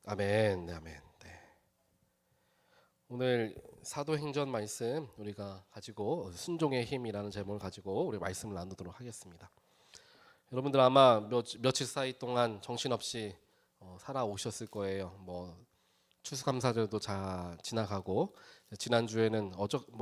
아멘, 네, 아멘. 네. 오늘 사도행전 말씀 우리가 가지고 순종의 힘이라는 제목을 가지고 우리 말씀을 나누도록 하겠습니다. 여러분들 아마 며칠 사이 동안 정신없이 살아오셨을 거예요. 추수감사절도 잘 지나가고 지난 주에는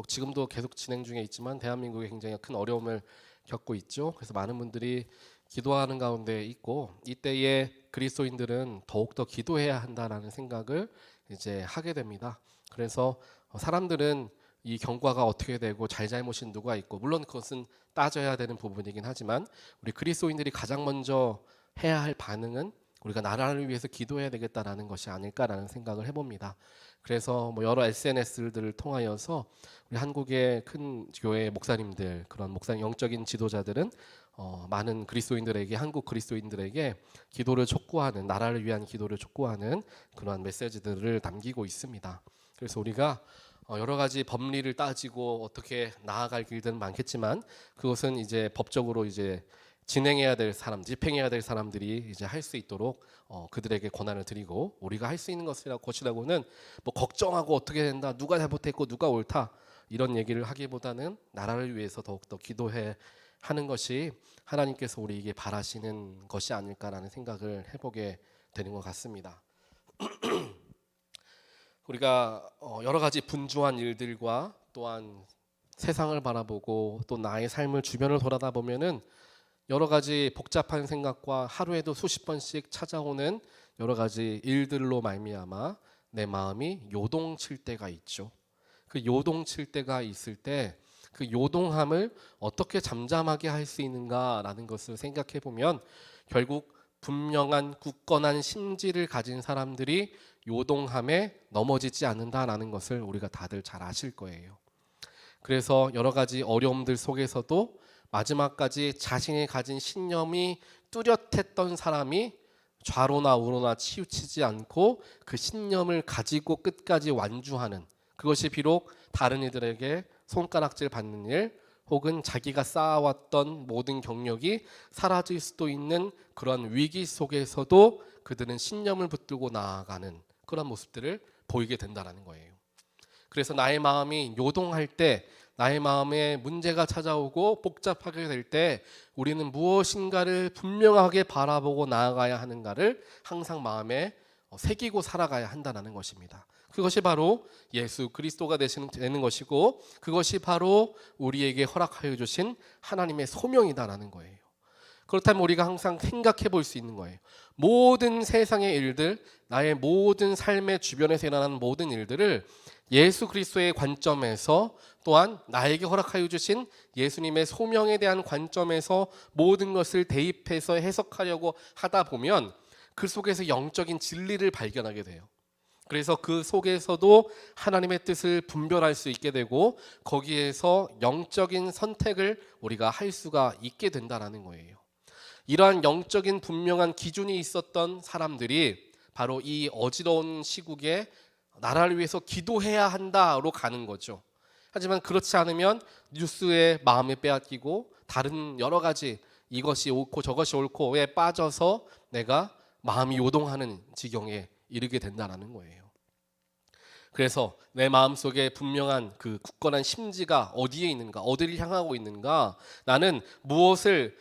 지금도 계속 진행 중에 있지만 대한민국이 굉장히 큰 어려움을 겪고 있죠. 그래서 많은 분들이 기도하는 가운데 있고 이때에 그리스도인들은 더욱더 기도해야 한다라는 생각을 이제 하게 됩니다. 그래서 사람들은 이 경과가 어떻게 되고 잘잘못이 누가 있고 물론 그것은 따져야 되는 부분이긴 하지만 우리 그리스도인들이 가장 먼저 해야 할 반응은 우리가 나라를 위해서 기도해야 되겠다라는 것이 아닐까라는 생각을 해봅니다. 그래서 여러 SNS들을 통하여서 우리 한국의 큰 교회 목사님들 그런 영적인 지도자들은 많은 그리스도인들에게 한국 그리스도인들에게 기도를 촉구하는 나라를 위한 기도를 촉구하는 그러한 메시지들을 남기고 있습니다. 그래서 우리가 여러 가지 법리를 따지고 어떻게 나아갈 길들은 많겠지만 그것은 이제 법적으로 이제 진행해야 될 사람, 집행해야 될 사람들이 이제 할 수 있도록 그들에게 권한을 드리고 우리가 할 수 있는 것이라고는 걱정하고 어떻게 된다, 누가 잘못했고 누가 옳다 이런 얘기를 하기보다는 나라를 위해서 더욱더 기도해 하는 것이 하나님께서 우리에게 바라시는 것이 아닐까라는 생각을 해보게 되는 것 같습니다. 우리가 여러 가지 분주한 일들과 또한 세상을 바라보고 또 나의 삶을 주변을 돌아다 보면은 여러 가지 복잡한 생각과 하루에도 수십 번씩 찾아오는 여러 가지 일들로 말미암아 내 마음이 요동칠 때가 있죠. 그 요동칠 때가 있을 때 그 요동함을 어떻게 잠잠하게 할 수 있는가라는 것을 생각해 보면 결국 분명한 굳건한 심지를 가진 사람들이 요동함에 넘어지지 않는다라는 것을 우리가 다들 잘 아실 거예요. 그래서 여러 가지 어려움들 속에서도 마지막까지 자신이 가진 신념이 뚜렷했던 사람이 좌로나 우로나 치우치지 않고 그 신념을 가지고 끝까지 완주하는, 그것이 비록 다른 이들에게 손가락질 받는 일 혹은 자기가 쌓아왔던 모든 경력이 사라질 수도 있는 그런 위기 속에서도 그들은 신념을 붙들고 나아가는 그런 모습들을 보이게 된다는 거예요. 그래서 나의 마음이 요동할 때, 나의 마음에 문제가 찾아오고 복잡하게 될 때 우리는 무엇인가를 분명하게 바라보고 나아가야 하는가를 항상 마음에 새기고 살아가야 한다는 것입니다. 그것이 바로 예수 그리스도가 되는 것이고 그것이 바로 우리에게 허락하여 주신 하나님의 소명이다라는 거예요. 그렇다면 우리가 항상 생각해 볼 수 있는 거예요. 모든 세상의 일들, 나의 모든 삶의 주변에서 일어나는 모든 일들을 예수 그리스도의 관점에서 또한 나에게 허락하여 주신 예수님의 소명에 대한 관점에서 모든 것을 대입해서 해석하려고 하다 보면 그 속에서 영적인 진리를 발견하게 돼요. 그래서 그 속에서도 하나님의 뜻을 분별할 수 있게 되고 거기에서 영적인 선택을 우리가 할 수가 있게 된다는 거예요. 이러한 영적인 분명한 기준이 있었던 사람들이 바로 이 어지러운 시국에 나라를 위해서 기도해야 한다로 가는 거죠. 하지만 그렇지 않으면 뉴스에 마음을 빼앗기고 다른 여러 가지 이것이 옳고 저것이 옳고에 빠져서 내가 마음이 요동하는 지경에 이르게 된다는 거예요. 그래서 내 마음속에 분명한 그 굳건한 심지가 어디에 있는가, 어디를 향하고 있는가, 나는 무엇을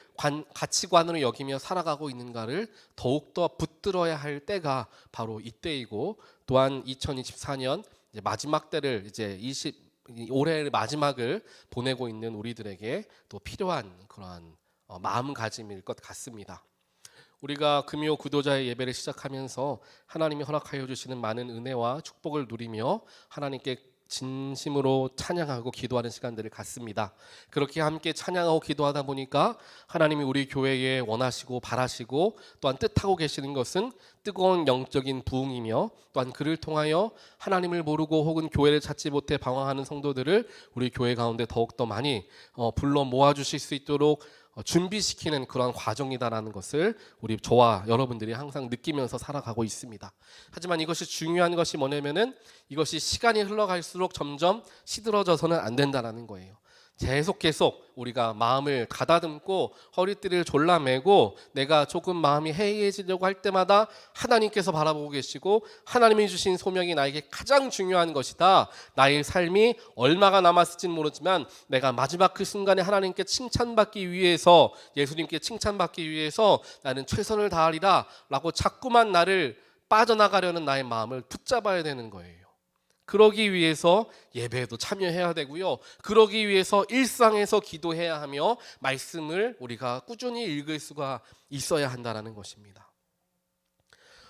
가치관으로 여기며 살아가고 있는가를 더욱더 붙들어야 할 때가 바로 이때이고, 또한 2024년 마지막 때를 올해의 마지막을 보내고 있는 우리들에게 또 필요한 그러한 마음가짐일 것 같습니다. 우리가 금요 구도자의 예배를 시작하면서 하나님이 허락하여 주시는 많은 은혜와 축복을 누리며 하나님께 진심으로 찬양하고 기도하는 시간들을 갖습니다. 그렇게 함께 찬양하고 기도하다 보니까 하나님이 우리 교회에 원하시고 바라시고 또한 뜻하고 계시는 것은 뜨거운 영적인 부흥이며 또한 그를 통하여 하나님을 모르고 혹은 교회를 찾지 못해 방황하는 성도들을 우리 교회 가운데 더욱더 많이 불러 모아주실 수 있도록 준비시키는 그런 과정이다라는 것을 저와 여러분들이 항상 느끼면서 살아가고 있습니다. 하지만 이것이 중요한 것이 뭐냐면은 이것이 시간이 흘러갈수록 점점 시들어져서는 안 된다라는 거예요. 계속 우리가 마음을 가다듬고 허리띠를 졸라매고 내가 조금 마음이 해이해지려고 할 때마다 하나님께서 바라보고 계시고 하나님이 주신 소명이 나에게 가장 중요한 것이다. 나의 삶이 얼마가 남았을지는 모르지만 내가 마지막 그 순간에 하나님께 칭찬받기 위해서, 예수님께 칭찬받기 위해서 나는 최선을 다하리라 라고 자꾸만 나를 빠져나가려는 나의 마음을 붙잡아야 되는 거예요. 그러기 위해서 예배에도 참여해야 되고요. 그러기 위해서 일상에서 기도해야 하며 말씀을 우리가 꾸준히 읽을 수가 있어야 한다는 것입니다.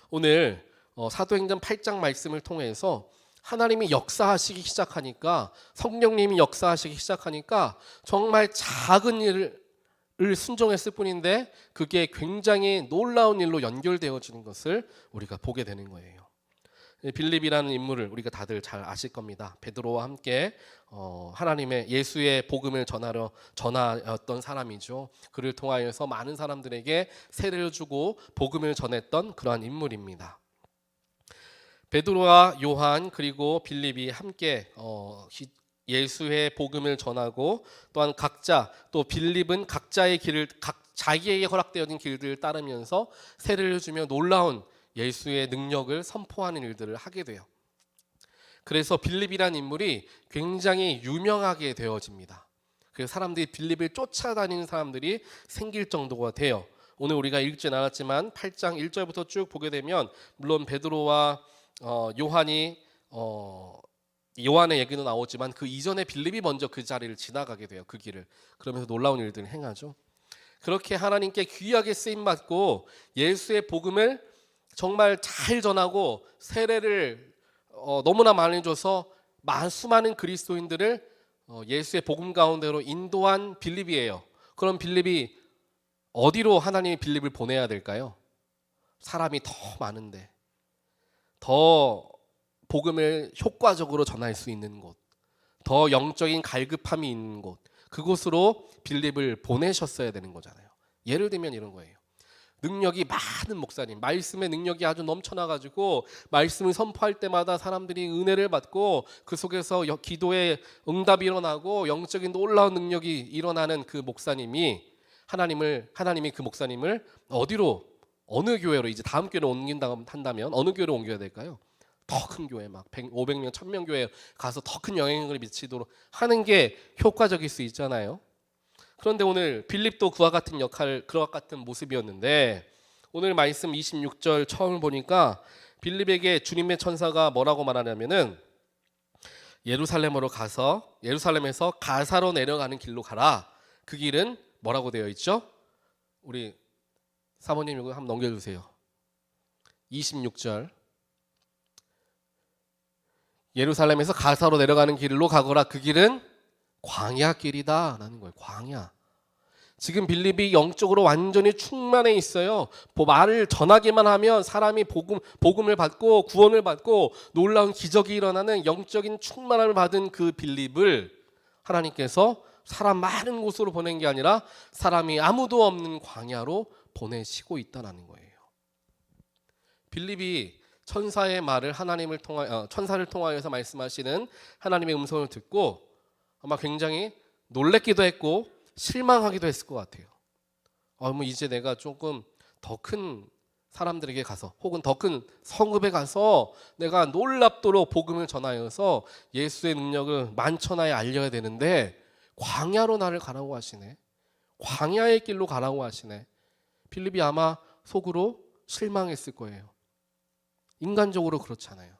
오늘 사도행전 8장 말씀을 통해서 하나님이 역사하시기 시작하니까, 성령님이 역사하시기 시작하니까 정말 작은 일을 순종했을 뿐인데 그게 굉장히 놀라운 일로 연결되어지는 것을 우리가 보게 되는 거예요. 빌립이라는 인물을 우리가 다들 잘 아실 겁니다. 베드로와 함께 하나님의 예수의 복음을 전하였던 사람이죠. 그를 통하여서 많은 사람들에게 세례를 주고 복음을 전했던 그러한 인물입니다. 베드로와 요한 그리고 빌립이 함께 예수의 복음을 전하고 또한 또 빌립은 각자의 길을 자기에게 허락되어진 길들을 따르면서 세례를 주며 놀라운 예수의 능력을 선포하는 일들을 하게 돼요. 그래서 빌립이라는 인물이 굉장히 유명하게 되어집니다. 그래서 사람들이 빌립을 쫓아다니는 사람들이 생길 정도가 돼요. 오늘 우리가 읽진 않았지만 8장 1절부터 쭉 보게 되면 물론 베드로와 요한의 얘기도 나오지만 그 이전에 빌립이 먼저 그 자리를 지나가게 돼요. 그 길을. 그러면서 놀라운 일들을 행하죠. 그렇게 하나님께 귀하게 쓰임받고 예수의 복음을 정말 잘 전하고 세례를 너무나 많이 줘서 수많은 그리스도인들을 예수의 복음 가운데로 인도한 빌립이에요. 그럼 빌립이 어디로 하나님이 빌립을 보내야 될까요? 사람이 더 많은데 더 복음을 효과적으로 전할 수 있는 곳, 더 영적인 갈급함이 있는 곳, 그곳으로 빌립을 보내셨어야 되는 거잖아요. 예를 들면 이런 거예요. 능력이 많은 목사님, 말씀의 능력이 아주 넘쳐나가지고 말씀을 선포할 때마다 사람들이 은혜를 받고 그 속에서 기도의 응답이 일어나고 영적인 놀라운 능력이 일어나는 그 목사님이 하나님이 그 목사님을 어느 교회로 이제 다음 교회로 옮긴다고 한다면 어느 교회로 옮겨야 될까요? 더 큰 교회, 막 500명, 1000명 교회 가서 더 큰 영향력을 미치도록 하는 게 효과적일 수 있잖아요. 그런데 오늘 빌립도 그와 같은 모습이었는데 오늘 말씀 26절 처음 보니까 빌립에게 주님의 천사가 뭐라고 말하냐면은 예루살렘에서 가사로 내려가는 길로 가라. 그 길은 뭐라고 되어 있죠? 우리 사모님 이거 한번 넘겨주세요. 26절 예루살렘에서 가사로 내려가는 길로 가거라. 그 길은 광야 길이다 라는 거예요. 광야. 지금 빌립이 영적으로 완전히 충만해 있어요. 말을 전하기만 하면 사람이 복음을 받고 구원을 받고 놀라운 기적이 일어나는 영적인 충만함을 받은 그 빌립을 하나님께서 사람 많은 곳으로 보낸 게 아니라 사람이 아무도 없는 광야로 보내시고 있다는 거예요. 빌립이 천사의 말을 천사를 통하여서 말씀하시는 하나님의 음성을 듣고 아마 굉장히 놀랬기도 했고 실망하기도 했을 것 같아요. 이제 내가 조금 더 큰 사람들에게 가서 혹은 더 큰 성읍에 가서 내가 놀랍도록 복음을 전하여서 예수의 능력을 만천하에 알려야 되는데 광야로 나를 가라고 하시네. 광야의 길로 가라고 하시네. 빌립이 아마 속으로 실망했을 거예요. 인간적으로 그렇잖아요.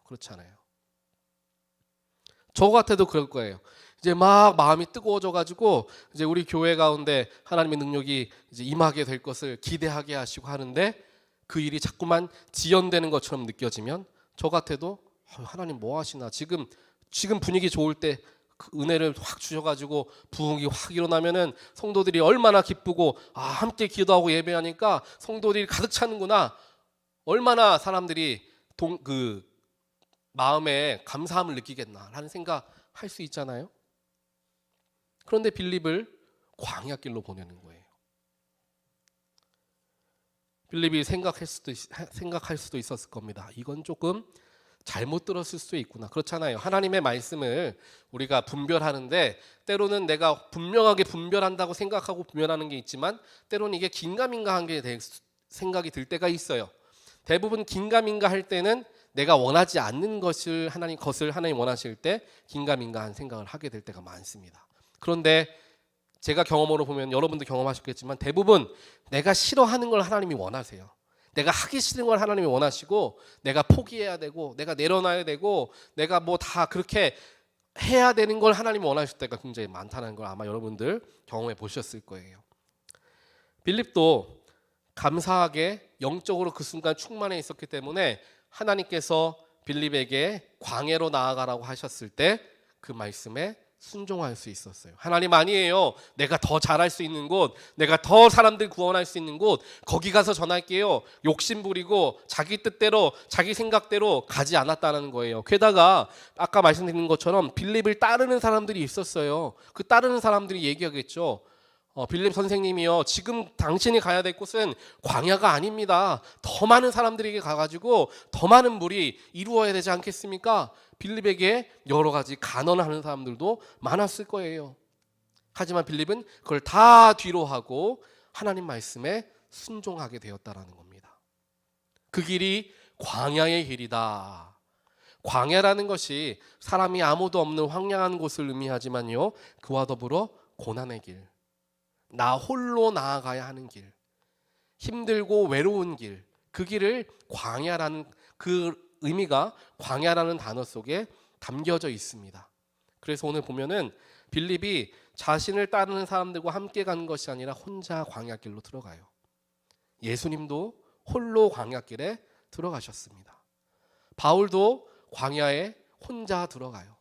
저 같아도 그럴 거예요. 이제 막 마음이 뜨거워져 가지고 이제 우리 교회 가운데 하나님의 능력이 이제 임하게 될 것을 기대하게 하시고 하는데 그 일이 자꾸만 지연되는 것처럼 느껴지면 저 같아도 하나님 뭐 하시나, 지금 분위기 좋을 때 그 은혜를 확 주셔가지고 부흥이 확 일어나면은 성도들이 얼마나 기쁘고 함께 기도하고 예배하니까 성도들이 가득 차는구나, 얼마나 사람들이 그 마음에 감사함을 느끼겠나라는 생각할 수 있잖아요. 그런데 빌립을 광야길로 보내는 거예요. 빌립이 생각할 수도 있었을 겁니다. 이건 조금 잘못 들었을 수 있구나. 그렇잖아요. 하나님의 말씀을 우리가 분별하는데 때로는 내가 분명하게 분별한다고 생각하고 분별하는 게 있지만 때로는 이게 긴가민가한 게 생각이 들 때가 있어요. 대부분 긴가민가 할 때는 내가 원하지 않는 것을 하나님 원하실 때 긴가민가한 생각을 하게 될 때가 많습니다. 그런데 제가 경험으로 보면 여러분도 경험하셨겠지만 대부분 내가 싫어하는 걸 하나님이 원하세요. 내가 하기 싫은 걸 하나님이 원하시고 내가 포기해야 되고 내가 내려놔야 되고 내가 뭐 다 그렇게 해야 되는 걸 하나님이 원하실 때가 굉장히 많다는 걸 아마 여러분들 경험해 보셨을 거예요. 빌립도 감사하게 영적으로 그 순간 충만해 있었기 때문에 하나님께서 빌립에게 광야로 나아가라고 하셨을 때 그 말씀에 순종할 수 있었어요. 하나님 아니에요. 내가 더 잘할 수 있는 곳, 내가 더 사람들 구원할 수 있는 곳, 거기 가서 전할게요. 욕심 부리고 자기 뜻대로 자기 생각대로 가지 않았다는 거예요. 게다가 아까 말씀드린 것처럼 빌립을 따르는 사람들이 있었어요. 그 따르는 사람들이 얘기하겠죠. 빌립 선생님이요, 지금 당신이 가야 될 곳은 광야가 아닙니다. 더 많은 사람들에게 가가지고 더 많은 물이 이루어야 되지 않겠습니까? 빌립에게 여러 가지 간언하는 사람들도 많았을 거예요. 하지만 빌립은 그걸 다 뒤로 하고 하나님 말씀에 순종하게 되었다라는 겁니다. 그 길이 광야의 길이다. 광야라는 것이 사람이 아무도 없는 황량한 곳을 의미하지만요, 그와 더불어 고난의 길, 나 홀로 나아가야 하는 길, 힘들고 외로운 길, 그 길을 광야라는 그 의미가 광야라는 단어 속에 담겨져 있습니다. 그래서 오늘 보면은 빌립이 자신을 따르는 사람들과 함께 가는 것이 아니라 혼자 광야길로 들어가요. 예수님도 홀로 광야길에 들어가셨습니다. 바울도 광야에 혼자 들어가요.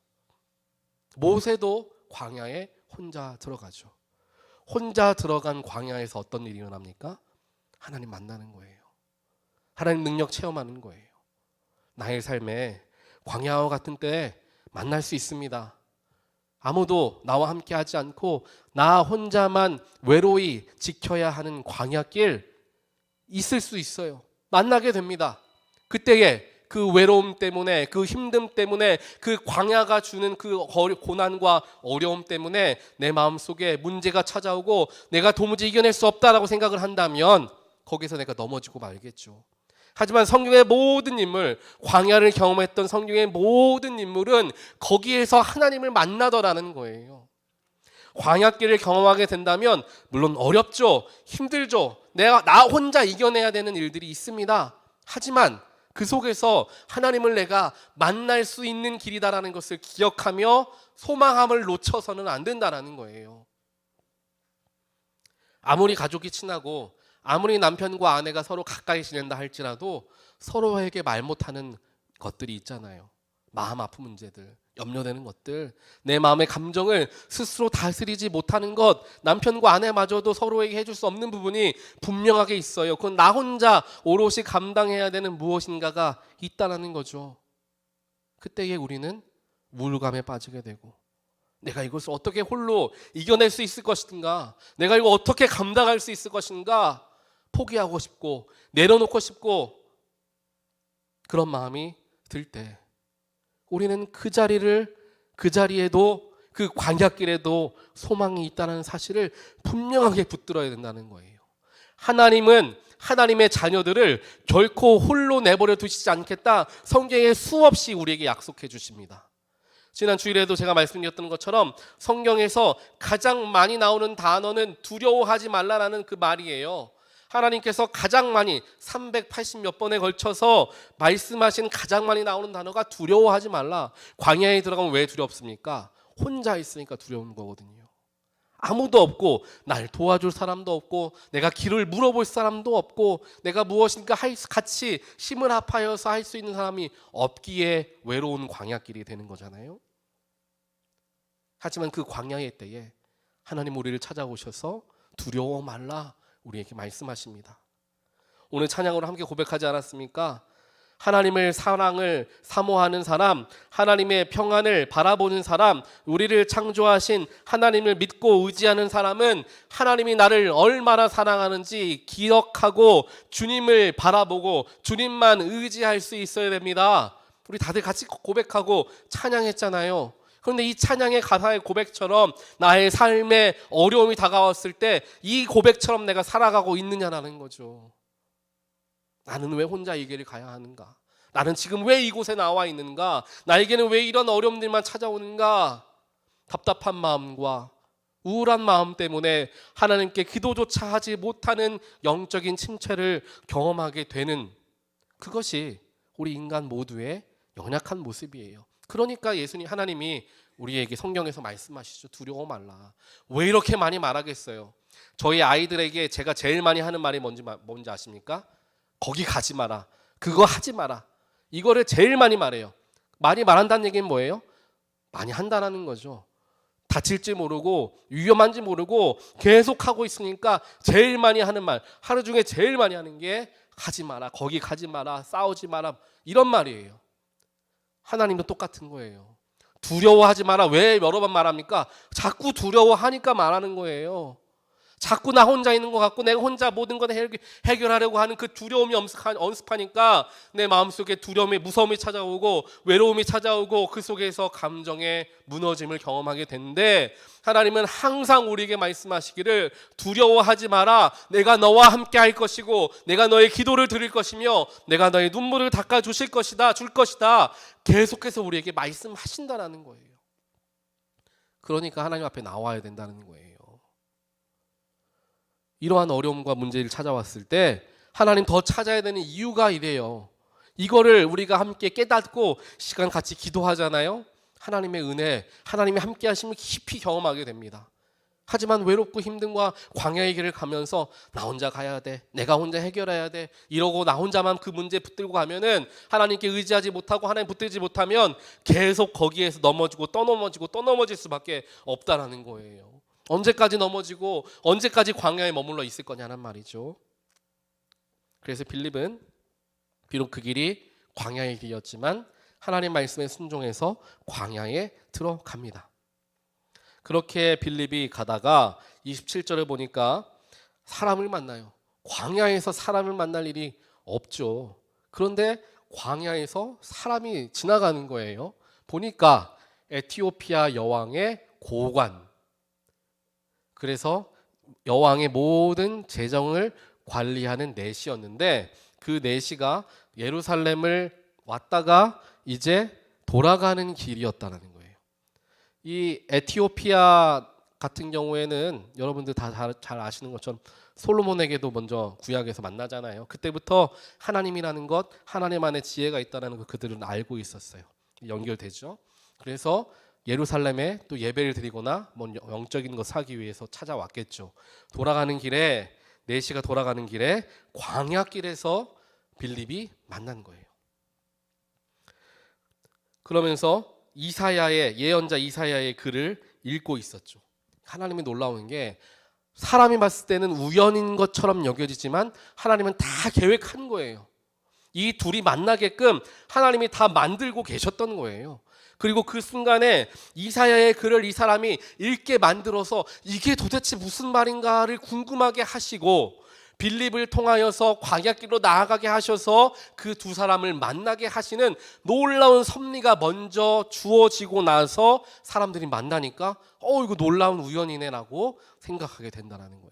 모세도 광야에 혼자 들어가죠. 혼자 들어간 광야에서 어떤 일이 일어납니까? 하나님 만나는 거예요. 하나님 능력 체험하는 거예요. 나의 삶에 광야와 같은 때 만날 수 있습니다. 아무도 나와 함께 하지 않고 나 혼자만 외로이 지켜야 하는 광야길 있을 수 있어요. 만나게 됩니다. 그때에 그 외로움 때문에, 그 힘듦 때문에, 그 광야가 주는 그 고난과 어려움 때문에 내 마음속에 문제가 찾아오고 내가 도무지 이겨낼 수 없다라고 생각을 한다면 거기서 내가 넘어지고 말겠죠. 하지만 성경의 모든 인물, 광야를 경험했던 성경의 모든 인물은 거기에서 하나님을 만나더라는 거예요. 광야길을 경험하게 된다면 물론 어렵죠, 힘들죠, 나 혼자 이겨내야 되는 일들이 있습니다. 하지만 그 속에서 하나님을 내가 만날 수 있는 길이다라는 것을 기억하며 소망함을 놓쳐서는 안 된다라는 거예요. 아무리 가족이 친하고 아무리 남편과 아내가 서로 가까이 지낸다 할지라도 서로에게 말 못하는 것들이 있잖아요. 마음 아픈 문제들, 염려되는 것들, 내 마음의 감정을 스스로 다스리지 못하는 것, 남편과 아내마저도 서로에게 해줄 수 없는 부분이 분명하게 있어요. 그건 나 혼자 오롯이 감당해야 되는 무엇인가가 있다는 거죠. 그때에 우리는 우울감에 빠지게 되고 내가 이것을 어떻게 홀로 이겨낼 수 있을 것인가, 내가 이거 어떻게 감당할 수 있을 것인가 포기하고 싶고 내려놓고 싶고 그런 마음이 들 때 우리는 그 자리에도 그 광야길에도 소망이 있다는 사실을 분명하게 붙들어야 된다는 거예요. 하나님은 하나님의 자녀들을 결코 홀로 내버려 두시지 않겠다, 성경에 수없이 우리에게 약속해 주십니다. 지난 주일에도 제가 말씀드렸던 것처럼 성경에서 가장 많이 나오는 단어는 두려워하지 말라라는 그 말이에요. 하나님께서 가장 많이 380몇 번에 걸쳐서 말씀하신 가장 많이 나오는 단어가 두려워하지 말라. 광야에 들어가면 왜 두렵습니까? 혼자 있으니까 두려운 거거든요. 아무도 없고 날 도와줄 사람도 없고 내가 길을 물어볼 사람도 없고 내가 무엇인가 같이 힘을 합하여서 할 수 있는 사람이 없기에 외로운 광야길이 되는 거잖아요. 하지만 그 광야의 때에 하나님 우리를 찾아오셔서 두려워 말라 우리에게 말씀하십니다. 오늘 찬양으로 함께 고백하지 않았습니까? 하나님의 사랑을 사모하는 사람, 하나님의 평안을 바라보는 사람, 우리를 창조하신 하나님을 믿고 의지하는 사람은 하나님이 나를 얼마나 사랑하는지 기억하고 주님을 바라보고 주님만 의지할 수 있어야 됩니다. 우리 다들 같이 고백하고 찬양했잖아요. 그런데 이 찬양의 가사의 고백처럼 나의 삶에 어려움이 다가왔을 때 이 고백처럼 내가 살아가고 있느냐라는 거죠. 나는 왜 혼자 이 길을 가야 하는가? 나는 지금 왜 이곳에 나와 있는가? 나에게는 왜 이런 어려움들만 찾아오는가? 답답한 마음과 우울한 마음 때문에 하나님께 기도조차 하지 못하는 영적인 침체를 경험하게 되는, 그것이 우리 인간 모두의 연약한 모습이에요. 그러니까 하나님이 우리에게 성경에서 말씀하시죠. 두려워 말라. 왜 이렇게 많이 말하겠어요? 저희 아이들에게 제가 제일 많이 하는 말이 뭔지 아십니까? 거기 가지 마라. 그거 하지 마라. 이거를 제일 많이 말해요. 많이 말한다는 얘기는 뭐예요? 많이 한다는 거죠. 다칠지 모르고 위험한지 모르고 계속 하고 있으니까 제일 많이 하는 말, 하루 중에 제일 많이 하는 게 가지 마라, 거기 가지 마라, 싸우지 마라, 이런 말이에요. 하나님도 똑같은 거예요. 두려워하지 마라. 왜 여러 번 말합니까? 자꾸 두려워하니까 말하는 거예요. 자꾸 나 혼자 있는 것 같고 내가 혼자 모든 걸 해결하려고 하는 그 두려움이 엄습하니까 내 마음속에 두려움이, 무서움이 찾아오고 외로움이 찾아오고 그 속에서 감정의 무너짐을 경험하게 되는데, 하나님은 항상 우리에게 말씀하시기를 두려워하지 마라. 내가 너와 함께 할 것이고 내가 너의 기도를 들을 것이며 내가 너의 눈물을 닦아 주실 것이다, 줄 것이다. 계속해서 우리에게 말씀하신다라는 거예요. 그러니까 하나님 앞에 나와야 된다는 거예요. 이러한 어려움과 문제를 찾아왔을 때 하나님 더 찾아야 되는 이유가 이래요. 이거를 우리가 함께 깨닫고 시간 같이 기도하잖아요. 하나님의 은혜, 하나님의 함께 하심을 깊이 경험하게 됩니다. 하지만 외롭고 힘든과 광야의 길을 가면서 나 혼자 가야 돼, 내가 혼자 해결해야 돼, 이러고 나 혼자만 그 문제 붙들고 가면은 하나님께 의지하지 못하고 하나님 붙들지 못하면 계속 거기에서 넘어지고 또 넘어지고 또 넘어질 수밖에 없다라는 거예요. 언제까지 넘어지고 언제까지 광야에 머물러 있을 거냐는 말이죠. 그래서 빌립은 비록 그 길이 광야의 길이었지만 하나님 말씀에 순종해서 광야에 들어갑니다. 그렇게 빌립이 가다가 27절을 보니까 사람을 만나요. 광야에서 사람을 만날 일이 없죠. 그런데 광야에서 사람이 지나가는 거예요. 보니까 에티오피아 여왕의 고관, 그래서 여왕의 모든 재정을 관리하는 내시였는데 그 내시가 예루살렘을 왔다가 이제 돌아가는 길이었다는 거예요. 이 에티오피아 같은 경우에는 여러분들 다 잘 아시는 것처럼 솔로몬에게도 먼저 구약에서 만나잖아요. 그때부터 하나님이라는 것, 하나님 안에 지혜가 있다는 걸 그들은 알고 있었어요. 연결되죠. 그래서 예루살렘에 또 예배를 드리거나 뭐 영적인 것 사기 위해서 찾아왔겠죠. 돌아가는 길에, 내시가 돌아가는 길에 광야길에서 빌립이 만난 거예요. 그러면서 이사야의, 예언자 이사야의 글을 읽고 있었죠. 하나님이 놀라운 게 사람이 봤을 때는 우연인 것처럼 여겨지지만 하나님은 다 계획한 거예요. 이 둘이 만나게끔 하나님이 다 만들고 계셨던 거예요. 그리고 그 순간에 이사야의 글을 이 사람이 읽게 만들어서 이게 도대체 무슨 말인가를 궁금하게 하시고 빌립을 통하여서 광야길로 나아가게 하셔서 그 두 사람을 만나게 하시는 놀라운 섭리가 먼저 주어지고 나서 사람들이 만나니까 이거 놀라운 우연이네라고 생각하게 된다는 거예요.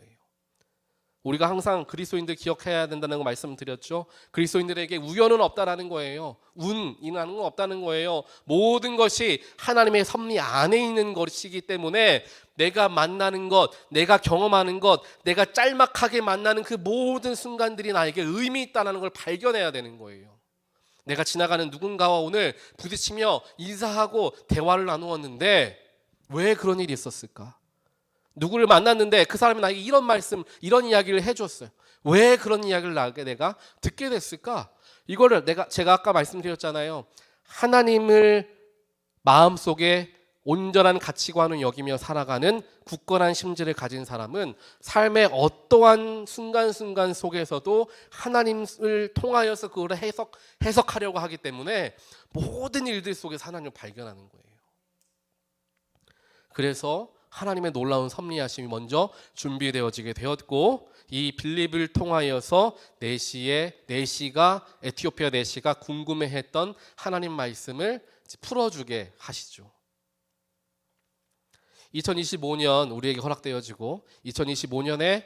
우리가 항상 그리스도인들 기억해야 된다는 거 말씀드렸죠. 그리스도인들에게 우연은 없다라는 거예요. 운이라는 건 없다는 거예요. 모든 것이 하나님의 섭리 안에 있는 것이기 때문에 내가 만나는 것, 내가 경험하는 것, 내가 짤막하게 만나는 그 모든 순간들이 나에게 의미 있다는 걸 발견해야 되는 거예요. 내가 지나가는 누군가와 오늘 부딪히며 인사하고 대화를 나누었는데 왜 그런 일이 있었을까? 누구를 만났는데 그 사람이 나에게 이런 말씀, 이런 이야기를 해줬어요. 왜 그런 이야기를 내가 듣게 됐을까? 이거를 제가 아까 말씀드렸잖아요. 하나님을 마음속에 온전한 가치관을 여기며 살아가는 굳건한 심지를 가진 사람은 삶의 어떠한 순간순간 속에서도 하나님을 통하여서 그걸 해석하려고 하기 때문에 모든 일들 속에서 하나님을 발견하는 거예요. 그래서 하나님의 놀라운 섭리하심이 먼저 준비되어지게 되었고, 이 빌립을 통하여서 내시가 에티오피아 내시가 궁금해했던 하나님 말씀을 풀어주게 하시죠. 2025년 우리에게 허락되어지고 2025년에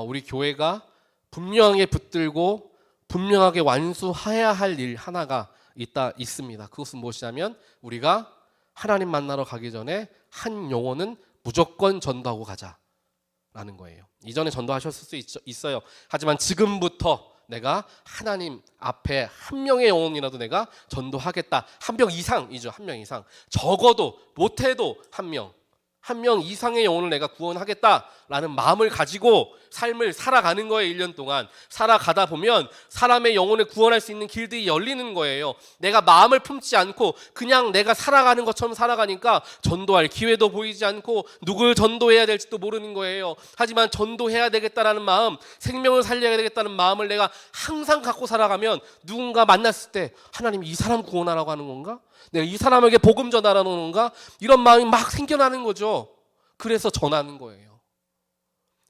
우리 교회가 분명하게 붙들고 분명하게 완수해야 할 일 하나가 있습니다. 그것은 무엇이냐면 우리가 하나님 만나러 가기 전에 한 영혼은 무조건 전도하고 가자라는 거예요. 이전에 전도하셨을 수 있어요. 하지만 지금부터 내가 하나님 앞에 한 명의 영혼이라도 내가 전도하겠다. 한 명 이상이죠. 한 명 이상. 적어도 못해도 한 명 이상의 영혼을 내가 구원하겠다라는 마음을 가지고 삶을 살아가는 거예요. 1년 동안 살아가다 보면 사람의 영혼을 구원할 수 있는 길들이 열리는 거예요. 내가 마음을 품지 않고 그냥 내가 살아가는 것처럼 살아가니까 전도할 기회도 보이지 않고 누굴 전도해야 될지도 모르는 거예요. 하지만 전도해야 되겠다라는 마음, 생명을 살려야 되겠다는 마음을 내가 항상 갖고 살아가면 누군가 만났을 때 하나님 이 사람 구원하라고 하는 건가? 내가 이 사람에게 복음 전하라는 건가? 이런 마음이 막 생겨나는 거죠. 그래서 전하는 거예요.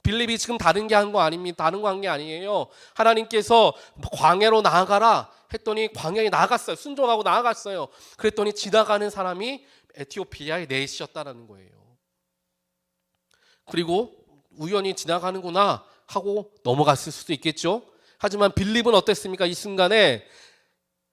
빌립이 지금 다른 게 한 거 아닙니다. 다른 거 한 게 아니에요. 하나님께서 광야로 나아가라 했더니 광야에 나아갔어요. 순종하고 나아갔어요. 그랬더니 지나가는 사람이 에티오피아의 내시였다라는 거예요. 그리고 우연히 지나가는구나 하고 넘어갔을 수도 있겠죠. 하지만 빌립은 어땠습니까? 이 순간에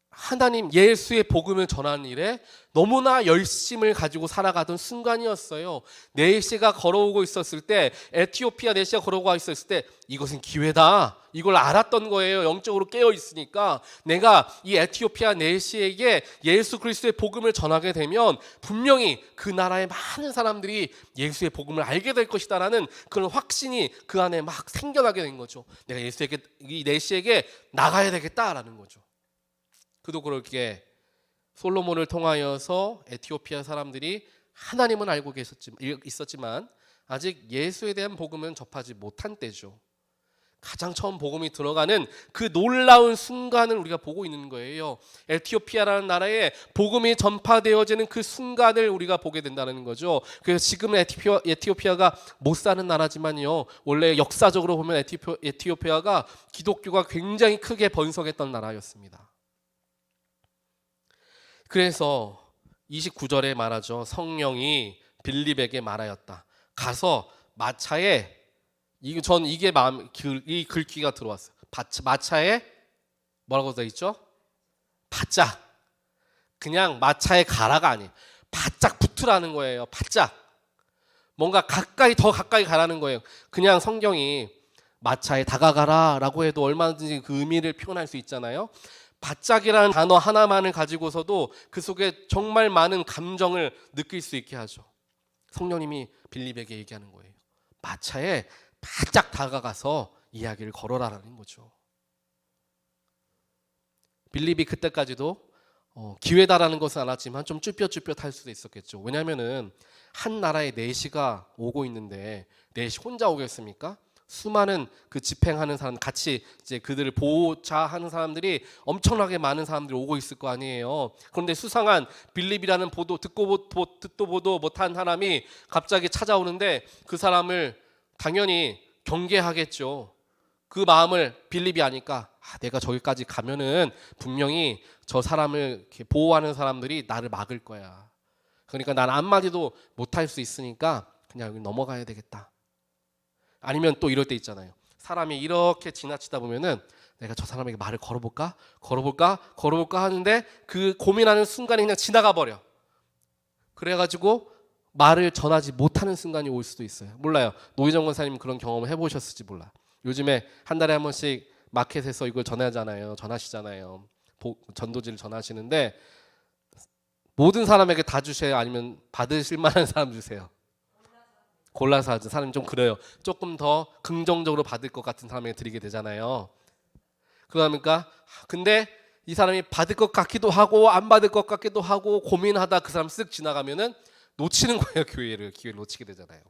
하나님 예수의 복음을 전하는 일에 너무나 열심을 가지고 살아가던 순간이었어요. 내시가 걸어오고 있었을 때, 에티오피아 내시가 걸어오고 있었을 때 이것은 기회다. 이걸 알았던 거예요. 영적으로 깨어 있으니까 내가 이 에티오피아 내시에게 예수 그리스도의 복음을 전하게 되면 분명히 그 나라의 많은 사람들이 예수의 복음을 알게 될 것이다라는 그런 확신이 그 안에 막 생겨나게 된 거죠. 내가 이 내시에게 나가야 되겠다라는 거죠. 그도 그렇게 솔로몬을 통하여서 에티오피아 사람들이 하나님은 알고 있었지만 아직 예수에 대한 복음은 접하지 못한 때죠. 가장 처음 복음이 들어가는 그 놀라운 순간을 우리가 보고 있는 거예요. 에티오피아라는 나라에 복음이 전파되어지는 그 순간을 우리가 보게 된다는 거죠. 그래서 지금은 에티오피아가 못 사는 나라지만요, 원래 역사적으로 보면 에티오피아가 기독교가 굉장히 크게 번성했던 나라였습니다. 그래서 29절에 말하죠. 성령이 빌립에게 말하였다. 가서 마차에 이 글귀가 들어왔어요. 마차에 뭐라고 되어 있죠? 바짝. 그냥 마차에 가라가 아니에요. 바짝 붙으라는 거예요. 바짝. 뭔가 더 가까이 가라는 거예요. 그냥 성경이 마차에 다가가라라고 해도 얼마든지 그 의미를 표현할 수 있잖아요. 바짝이라는 단어 하나만을 가지고서도 그 속에 정말 많은 감정을 느낄 수 있게 하죠. 성령님이 빌립에게 얘기하는 거예요. 마차에 바짝 다가가서 이야기를 걸어라라는 거죠. 빌립이 그때까지도 기회다라는 것은 알았지만 좀 쭈뼛쭈뼛할 수도 있었겠죠. 왜냐하면은 한 나라의 내시가 오고 있는데 내시 혼자 오겠습니까? 수많은 그 집행하는 사람, 같이 이제 그들을 보호자하는 사람들이 엄청나게 많은 사람들이 오고 있을 거 아니에요. 그런데 수상한 빌립이라는 듣도 보도 못한 사람이 갑자기 찾아오는데 그 사람을 당연히 경계하겠죠. 그 마음을 빌립이 아니까 내가 저기까지 가면은 분명히 저 사람을 이렇게 보호하는 사람들이 나를 막을 거야. 그러니까 난 한마디도 못할 수 있으니까 그냥 여기 넘어가야 되겠다. 아니면 또 이럴 때 있잖아요. 사람이 이렇게 지나치다 보면은 내가 저 사람에게 말을 걸어볼까 하는데 그 고민하는 순간에 그냥 지나가 버려. 그래가지고 말을 전하지 못하는 순간이 올 수도 있어요. 몰라요. 노희정 권사님 그런 경험을 해보셨을지 몰라. 요즘에 한 달에 한 번씩 마켓에서 이걸 전하시잖아요. 전도지를 전하시는데 모든 사람에게 다 주세요? 아니면 받으실 만한 사람 주세요? 골라서 하죠. 사람이 좀 그래요. 조금 더 긍정적으로 받을 것 같은 사람에게 드리게 되잖아요. 그러니까 근데 이 사람이 받을 것 같기도 하고 안 받을 것 같기도 하고 고민하다 그 사람 쓱 지나가면은 놓치는 거예요. 기회를 놓치게 되잖아요.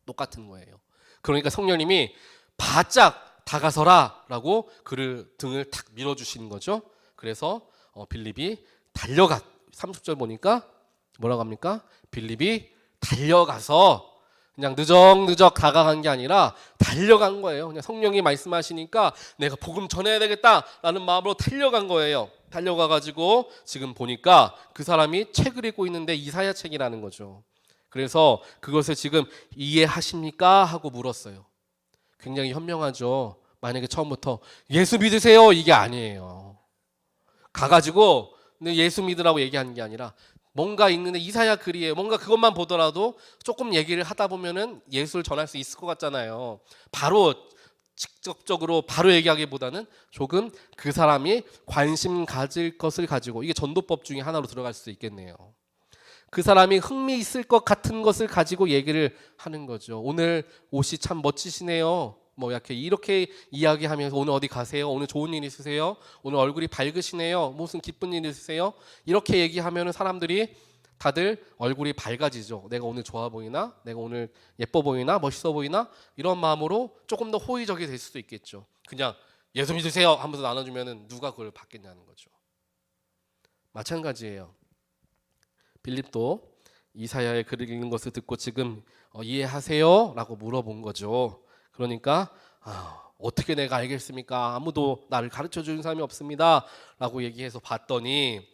똑같은 거예요. 그러니까 성령님이 바짝 다가서라라고 그를 등을 탁 밀어주시는 거죠. 그래서 빌립이 달려가 30절 보니까 뭐라고 합니까? 빌립이 달려가서 그냥 느적느적 다가간 게 아니라 달려간 거예요. 그냥 성령이 말씀하시니까 내가 복음 전해야 되겠다라는 마음으로 달려간 거예요. 달려가가지고 지금 보니까 그 사람이 책을 읽고 있는데 이사야 책이라는 거죠. 그래서 그것을 지금 이해하십니까? 하고 물었어요. 굉장히 현명하죠. 만약에 처음부터 예수 믿으세요 이게 아니에요. 가가지고 예수 믿으라고 얘기하는 게 아니라 뭔가 읽는데 이사야 글이에요. 뭔가 그것만 보더라도 조금 얘기를 하다 보면은 예수를 전할 수 있을 것 같잖아요. 바로 직접적으로 바로 얘기하기보다는 조금 그 사람이 관심 가질 것을 가지고, 이게 전도법 중에 하나로 들어갈 수 있겠네요. 그 사람이 흥미 있을 것 같은 것을 가지고 얘기를 하는 거죠. 오늘 옷이 참 멋지시네요. 뭐 이렇게 이야기하면서 오늘 어디 가세요? 오늘 좋은 일 있으세요? 오늘 얼굴이 밝으시네요. 무슨 기쁜 일 있으세요? 이렇게 얘기하면 사람들이 다들 얼굴이 밝아지죠. 내가 오늘 좋아 보이나? 내가 오늘 예뻐 보이나? 멋있어 보이나? 이런 마음으로 조금 더 호의적이 될 수도 있겠죠. 그냥 예수 믿으세요 하면서 나눠주면 누가 그걸 받겠냐는 거죠. 마찬가지예요. 빌립도 이사야의 글을 읽는 것을 듣고 지금 이해하세요? 라고 물어본 거죠. 그러니까 어떻게 내가 알겠습니까? 아무도 나를 가르쳐 주는 사람이 없습니다 라고 얘기해서 봤더니,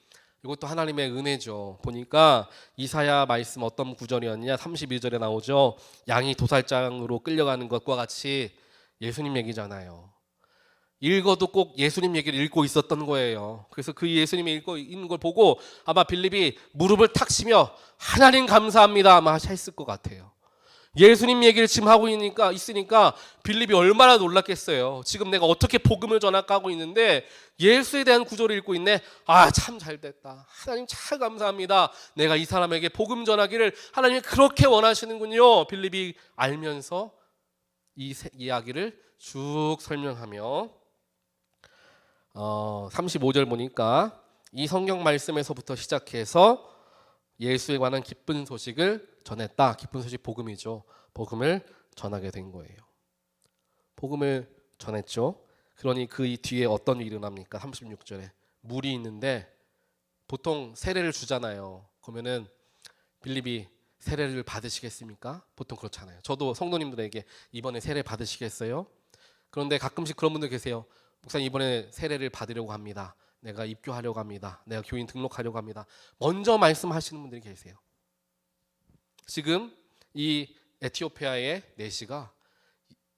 이것도 하나님의 은혜죠. 보니까 이사야 말씀 어떤 구절이었냐, 32절에 나오죠. 양이 도살장으로 끌려가는 것과 같이, 예수님 얘기잖아요. 읽어도 꼭 예수님 얘기를 읽고 있었던 거예요. 그래서 그 예수님이 읽고 있는 걸 보고 아마 빌립이 무릎을 탁 치며 하나님 감사합니다 아마 했을 것 같아요. 예수님 얘기를 지금 하고 있으니까 빌립이 얼마나 놀랐겠어요. 지금 내가 어떻게 복음을 전할까 하고 있는데 예수에 대한 구절을 읽고 있네. 참 잘됐다. 하나님 참 감사합니다. 내가 이 사람에게 복음 전하기를 하나님이 그렇게 원하시는군요. 빌립이 알면서 이 이야기를 쭉 설명하며 35절 보니까 이 성경 말씀에서부터 시작해서 예수에 관한 기쁜 소식을 전했다. 기쁜 소식 복음이죠. 복음을 전하게 된 거예요. 복음을 전했죠. 그러니 그 뒤에 어떤 일이 일어납니까? 36절에 물이 있는데 보통 세례를 주잖아요. 그러면은 빌립이 세례를 받으시겠습니까? 보통 그렇잖아요. 저도 성도님들에게 이번에 세례 받으시겠어요? 그런데 가끔씩 그런 분들 계세요. 목사님 이번에 세례를 받으려고 합니다. 내가 입교하려고 합니다. 내가 교인 등록하려고 합니다. 먼저 말씀하시는 분들이 계세요. 지금 이 에티오피아의 내시가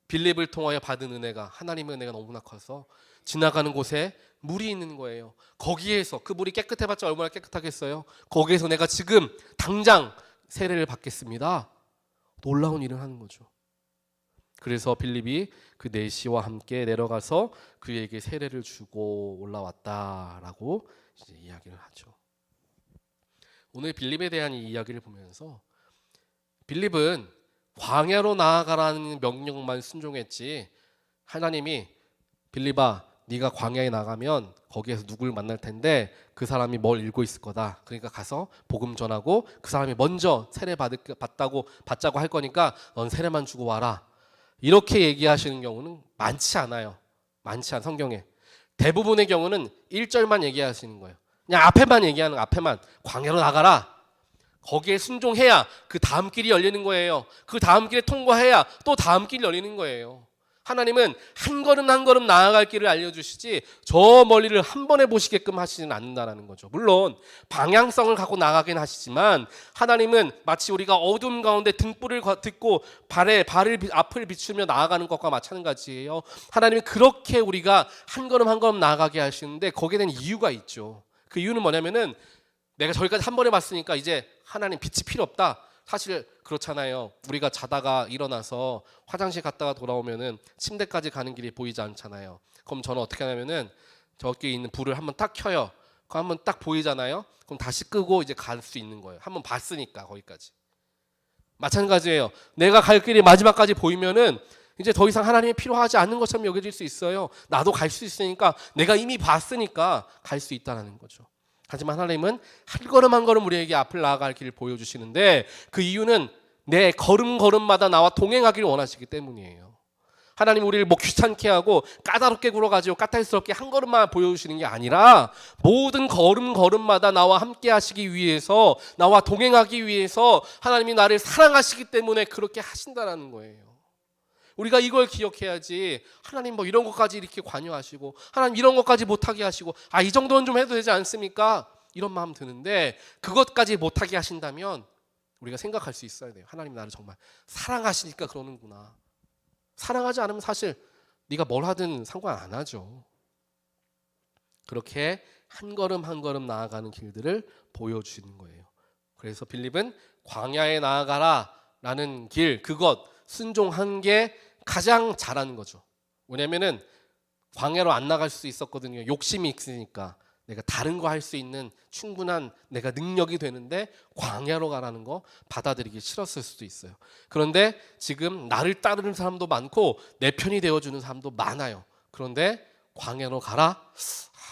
빌립을 통하여 받은 은혜가, 하나님의 은혜가 너무나 커서 지나가는 곳에 물이 있는 거예요. 거기에서, 그 물이 깨끗해봤자 얼마나 깨끗하겠어요. 거기에서 내가 지금 당장 세례를 받겠습니다. 놀라운 일을 하는 거죠. 그래서 빌립이 그 내시와 함께 내려가서 그에게 세례를 주고 올라왔다라고 이제 이야기를 하죠. 오늘 빌립에 대한 이 이야기를 보면서 빌립은 광야로 나아가라는 명령만 순종했지, 하나님이 빌립아 네가 광야에 나가면 거기에서 누굴 만날 텐데 그 사람이 뭘 읽고 있을 거다. 그러니까 가서 복음 전하고 그 사람이 먼저 세례 받자고 할 거니까 넌 세례만 주고 와라. 이렇게 얘기하시는 경우는 많지 않아요. 많지 않아. 성경에 대부분의 경우는 1절만 얘기하시는 거예요. 그냥 앞에만 얘기하는, 앞에만 광야로 나가라. 거기에 순종해야 그 다음 길이 열리는 거예요. 그 다음 길에 통과해야 또 다음 길이 열리는 거예요. 하나님은 한 걸음 한 걸음 나아갈 길을 알려주시지 저 멀리를 한 번에 보시게끔 하시지는 않는다는 거죠. 물론 방향성을 갖고 나가긴 하시지만 하나님은 마치 우리가 어둠 가운데 등불을 듣고 앞을 비추며 나아가는 것과 마찬가지예요. 하나님은 그렇게 우리가 한 걸음 한 걸음 나아가게 하시는데 거기에 대한 이유가 있죠. 그 이유는 뭐냐면은 내가 저기까지 한 번에 봤으니까 이제 하나님 빛이 필요 없다. 사실 그렇잖아요. 우리가 자다가 일어나서 화장실 갔다가 돌아오면은 침대까지 가는 길이 보이지 않잖아요. 그럼 저는 어떻게 하냐면은 저기 있는 불을 한번 딱 켜요. 그거 한번 딱 보이잖아요. 그럼 다시 끄고 이제 갈 수 있는 거예요. 한번 봤으니까 거기까지. 마찬가지예요. 내가 갈 길이 마지막까지 보이면은 이제 더 이상 하나님이 필요하지 않는 것처럼 여겨질 수 있어요. 나도 갈 수 있으니까, 내가 이미 봤으니까 갈 수 있다는 거죠. 하지만 하나님은 한 걸음 한 걸음 우리에게 앞을 나아갈 길을 보여주시는데 그 이유는 내 걸음걸음마다 나와 동행하기를 원하시기 때문이에요. 하나님 우리를 뭐 귀찮게 하고 까다롭게 굴어가지고 까탈스럽게 한 걸음만 보여주시는 게 아니라 모든 걸음걸음마다 나와 함께 하시기 위해서, 나와 동행하기 위해서 하나님이 나를 사랑하시기 때문에 그렇게 하신다라는 거예요. 우리가 이걸 기억해야지. 하나님 뭐 이런 것까지 이렇게 관여하시고, 하나님 이런 것까지 못하게 하시고, 이 정도는 좀 해도 되지 않습니까? 이런 마음 드는데, 그것까지 못하게 하신다면 우리가 생각할 수 있어야 돼요. 하나님 나를 정말 사랑하시니까 그러는구나. 사랑하지 않으면 사실 네가 뭘 하든 상관 안 하죠. 그렇게 한 걸음 한 걸음 나아가는 길들을 보여주시는 거예요. 그래서 빌립은 광야에 나아가라 라는 길, 그것 순종한 게 가장 잘하는 거죠. 왜냐면은 광야로 안 나갈 수 있었거든요. 욕심이 있으니까. 내가 다른 거 할 수 있는 충분한 내가 능력이 되는데 광야로 가라는 거 받아들이기 싫었을 수도 있어요. 그런데 지금 나를 따르는 사람도 많고 내 편이 되어주는 사람도 많아요. 그런데 광야로 가라?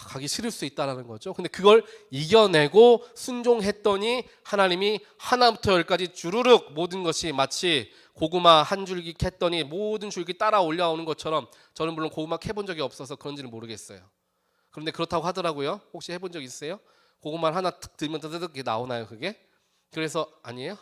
가기 싫을 수 있다는 거죠. 근데 그걸 이겨내고 순종했더니 하나님이 하나부터 열까지 주르륵 모든 것이 마치 고구마 한 줄기 캤더니 모든 줄기 따라 올라오는 것처럼, 저는 물론 고구마 캐본 적이 없어서 그런지는 모르겠어요. 그런데 그렇다고 하더라고요. 혹시 해본 적 있으세요? 고구마를 하나 탁 들면 뜨드득 나오나요 그게? 그래서 아니에요?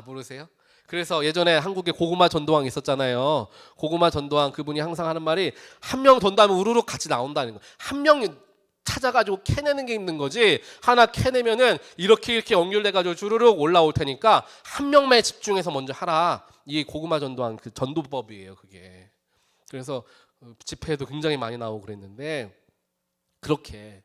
모르세요? 그래서 예전에 한국에 고구마 전도왕 있었잖아요. 고구마 전도왕 그분이 항상 하는 말이 한 명 돈다면 우르륵 같이 나온다는 거예요. 한 명 찾아가지고 캐내는 게 있는 거지, 하나 캐내면은 이렇게 연결돼가지고 주르륵 올라올 테니까 한 명만 집중해서 먼저 하라. 이 고구마 전도왕 그 전도법이에요 그게. 그래서 집회에도 굉장히 많이 나오고 그랬는데, 그렇게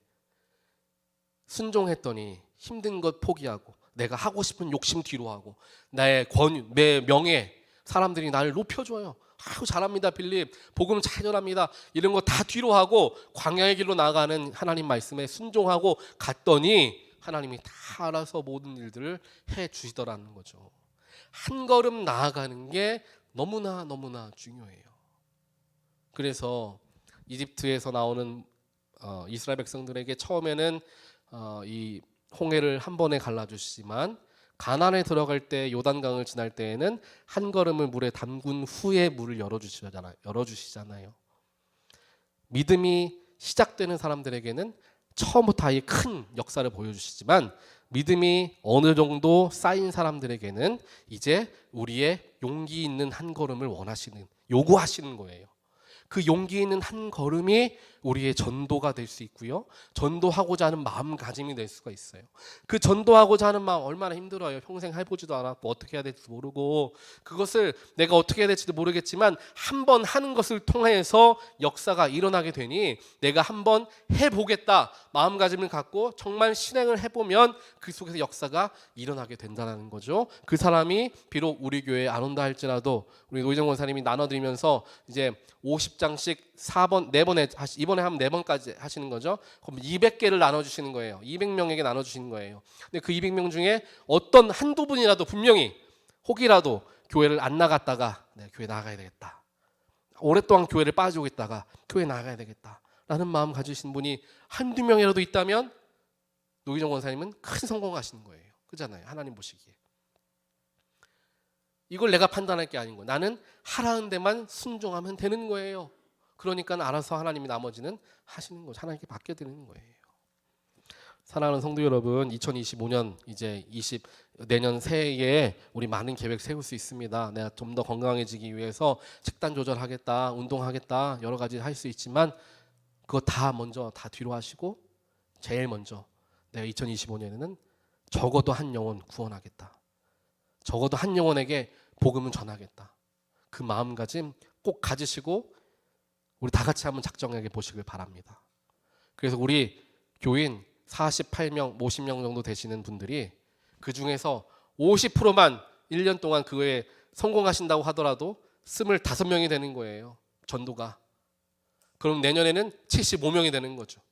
순종했더니 힘든 것 포기하고 내가 하고 싶은 욕심 뒤로 하고 나의 권유, 내 명예, 사람들이 나를 높여줘요. 잘합니다 빌립, 복음 잘 전합니다, 이런 거 다 뒤로 하고 광야의 길로 나아가는 하나님 말씀에 순종하고 갔더니 하나님이 다 알아서 모든 일들을 해 주시더라는 거죠. 한 걸음 나아가는 게 너무나 중요해요. 그래서 이집트에서 나오는 이스라엘 백성들에게 처음에는 이 홍해를 한 번에 갈라주시지만 가나안에 들어갈 때 요단강을 지날 때에는 한 걸음을 물에 담근 후에 물을 열어주시잖아요. 믿음이 시작되는 사람들에게는 처음부터 아예 큰 역사를 보여주시지만, 믿음이 어느 정도 쌓인 사람들에게는 이제 우리의 용기 있는 한 걸음을 요구하시는 거예요. 그 용기 있는 한 걸음이 우리의 전도가 될 수 있고요, 전도하고자 하는 마음가짐이 될 수가 있어요. 그 전도하고자 하는 마음 얼마나 힘들어요. 평생 해보지도 않았고 어떻게 해야 될지도 모르고, 그것을 내가 어떻게 해야 될지도 모르겠지만 한 번 하는 것을 통해서 역사가 일어나게 되니, 내가 한번 해보겠다 마음가짐을 갖고 정말 실행을 해보면 그 속에서 역사가 일어나게 된다는 거죠. 그 사람이 비록 우리 교회에 안 온다 할지라도, 우리 노희정 권사님이 나눠드리면서 이제 50장씩 4번에 이번에 하면 4번까지 하시는 거죠. 그럼 200개를 나눠주시는 거예요. 200명에게 나눠주시는 거예요. 근데 그 200명 중에 어떤 한두 분이라도 분명히 혹이라도 교회를 안 나갔다가 내가 교회 나가야 되겠다, 오랫동안 교회를 빠지고 있다가 교회 나가야 되겠다 라는 마음 가지신 분이 한두 명이라도 있다면 노희정 권사님은 큰 성공하시는 거예요. 그렇잖아요, 하나님 보시기에. 이걸 내가 판단할 게 아닌 거예요. 나는 하라는 데만 순종하면 되는 거예요. 그러니까 알아서 하나님이 나머지는 하시는 거죠. 하나님께 맡겨드리는 거예요. 사랑하는 성도 여러분, 2025년 이제 내년 새해에 우리 많은 계획 세울 수 있습니다. 내가 좀 더 건강해지기 위해서 식단 조절하겠다, 운동하겠다, 여러 가지 할 수 있지만 그거 다 먼저 다 뒤로 하시고, 제일 먼저 내가 2025년에는 적어도 한 영혼 구원하겠다, 적어도 한 영혼에게 복음을 전하겠다, 그 마음가짐 꼭 가지시고 우리 다 같이 한번 작정하게 보시길 바랍니다. 그래서 우리 교인 48명, 50명 정도 되시는 분들이 그 중에서 50%만 1년 동안 그거에 성공하신다고 하더라도 25명이 되는 거예요, 전도가. 그럼 내년에는 75명이 되는 거죠.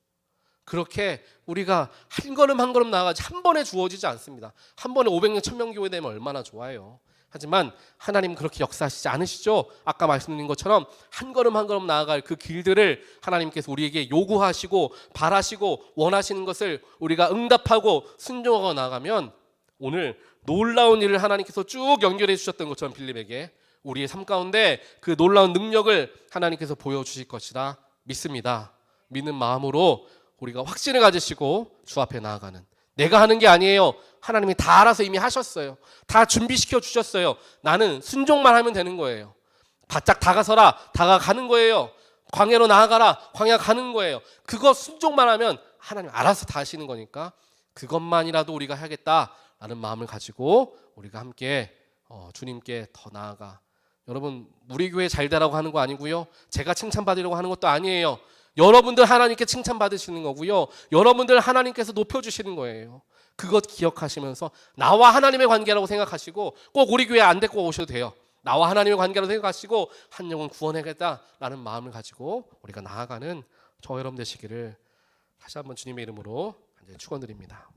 그렇게 우리가 한 걸음 한 걸음 나아가지 한 번에 주어지지 않습니다. 한 번에 500명, 1000명 교회 되면 얼마나 좋아요. 하지만 하나님은 그렇게 역사하시지 않으시죠. 아까 말씀드린 것처럼 한 걸음 한 걸음 나아갈 그 길들을 하나님께서 우리에게 요구하시고 바라시고 원하시는 것을 우리가 응답하고 순종하고 나가면, 오늘 놀라운 일을 하나님께서 쭉 연결해 주셨던 것처럼 빌립에게 우리의 삶 가운데 그 놀라운 능력을 하나님께서 보여주실 것이라 믿습니다. 믿는 마음으로 우리가 확신을 가지시고 주 앞에 나아가는, 내가 하는 게 아니에요. 하나님이 다 알아서 이미 하셨어요. 다 준비시켜 주셨어요. 나는 순종만 하면 되는 거예요. 바짝 다가서라, 다가가는 거예요. 광야로 나아가라, 광야 가는 거예요. 그거 순종만 하면 하나님 알아서 다 하시는 거니까 그것만이라도 우리가 하겠다라는 마음을 가지고 우리가 함께 주님께 더 나아가. 여러분, 우리 교회 잘 되라고 하는 거 아니고요, 제가 칭찬받으려고 하는 것도 아니에요. 여러분들 하나님께 칭찬받으시는 거고요, 여러분들 하나님께서 높여주시는 거예요. 그것 기억하시면서 나와 하나님의 관계라고 생각하시고, 꼭 우리 교회 안 데리고 오셔도 돼요. 나와 하나님의 관계라고 생각하시고 한 영혼 구원하겠다라는 마음을 가지고 우리가 나아가는 저 여러분 되시기를 다시 한번 주님의 이름으로 축원드립니다.